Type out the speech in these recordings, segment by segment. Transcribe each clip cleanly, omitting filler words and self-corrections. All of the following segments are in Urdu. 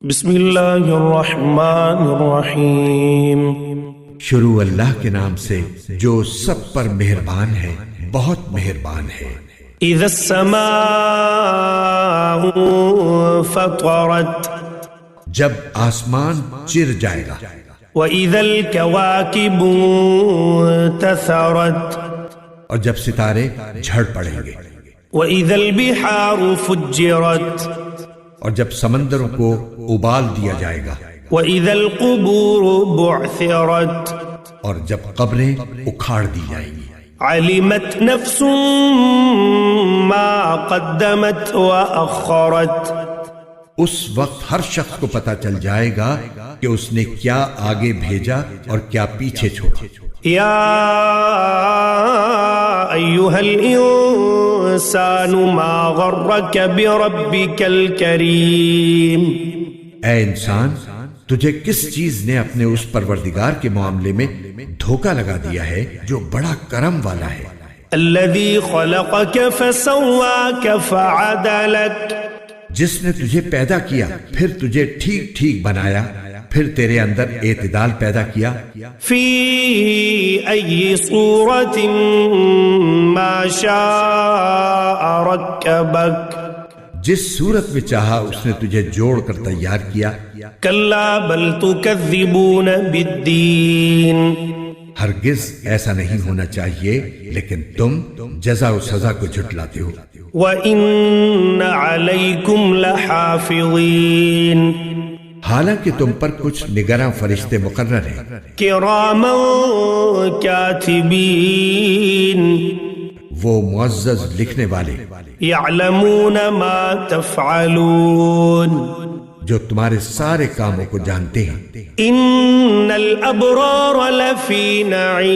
بسم اللہ الرحمن الرحیم۔ شروع اللہ کے نام سے جو سب پر مہربان ہے، بہت مہربان ہے۔ اذا السماء فطرت، جب آسمان چر جائے گا۔ وَإِذَا الْكَوَاكِبُ انتثرت، اور جب ستارے جھڑ پڑیں گے۔ وَإِذَا الْبِحَارُ فُجِّرَتْ، اور جب سمندروں کو ابال دیا جائے گا۔ وَإِذَا الْقُبُورُ بُعْثِرَتْ، اور جب قبریں اکھاڑ دی جائیں گی۔ عَلِمَتْ نَفْسٌ مَا قَدَّمَتْ وَأَخَّرَتْ، اس وقت ہر شخص کو پتہ چل جائے گا کہ اس نے کیا آگے بھیجا اور کیا پیچھے چھوڑا۔ یا ایھا الانسان ما غرک بربک الکریم، اے انسان، تجھے کس چیز نے اپنے اس پروردگار کے معاملے میں دھوکہ لگا دیا ہے جو بڑا کرم والا ہے۔ الذی خلقک فسواک فعدلک، جس نے تجھے پیدا کیا پھر تجھے ٹھیک ٹھیک بنایا، پھر تیرے اندر اعتدال پیدا کیا۔ فی ای صورت ما شاء رکبک، جس صورت میں چاہا اس نے تجھے جوڑ کر تیار کیا۔ کلا بل تکذبون بالدین، ہرگز ایسا نہیں ہونا چاہیے، لیکن تم جزا و سزا کو جھٹلاتے ہو۔ وَإِنَّ عَلَيْكُمْ لَحَافِظِينَ، حالانکہ تم پر کچھ نگراں فرشتے مقرر ہیں، كِرَامًا كَاتِبِينَ، وہ معزز لکھنے والے، يَعْلَمُونَ مَا تَفْعَلُونَ، جو تمہارے سارے کاموں کو جانتے ہیں۔ إِنَّ الْأَبْرَارَ لَفِي نَعِيمٍ،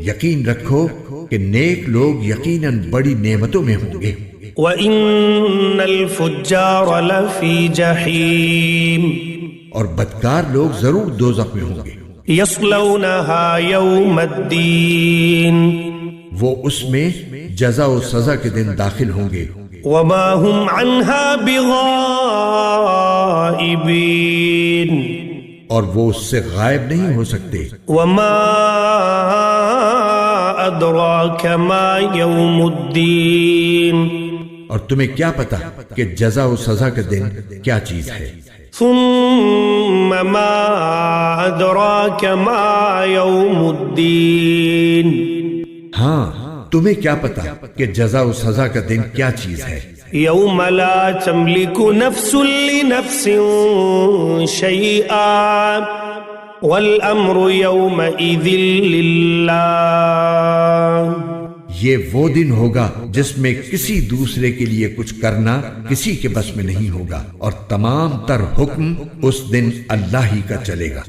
یقین رکھو کہ نیک لوگ یقیناً بڑی نعمتوں میں ہوں گے۔ وَإِنَّ الْفُجَّارَ لَفِي جَحِيمٍ، اور بدکار لوگ ضرور دوزخ میں ہوں گے۔ يَصْلَوْنَهَا يَوْمَ الدِّينِ، وہ اس میں جزا و سزا کے دن داخل ہوں گے۔ وَمَا هُمْ عَنْهَا بِغَائِبِينَ، اور وہ اس سے غائب نہیں ہو سکتے۔ وَمَا أَدْرَاكَ مَا يَوْمُ الدِّينِ، اور تمہیں کیا پتا کہ جزا و سزا کا دن کیا چیز ہے۔ ثُمَّ مَا أَدْرَاكَ مَا يَوْمُ الدِّينِ، ہاں، تمہیں کیا پتا کہ جزا و سزا کا دن کیا چیز ہے۔ يَوْمَ لَا تَمْلِكُ نَفْسٌ لِنَفْسٍ شَيْئًا وَالْأَمْرُ يَوْمَئِذٍ لِلَّهِ، یہ وہ دن ہوگا جس میں کسی دوسرے کے لیے کچھ کرنا کسی کے بس میں نہیں ہوگا، اور تمام تر حکم اس دن اللہ ہی کا چلے گا۔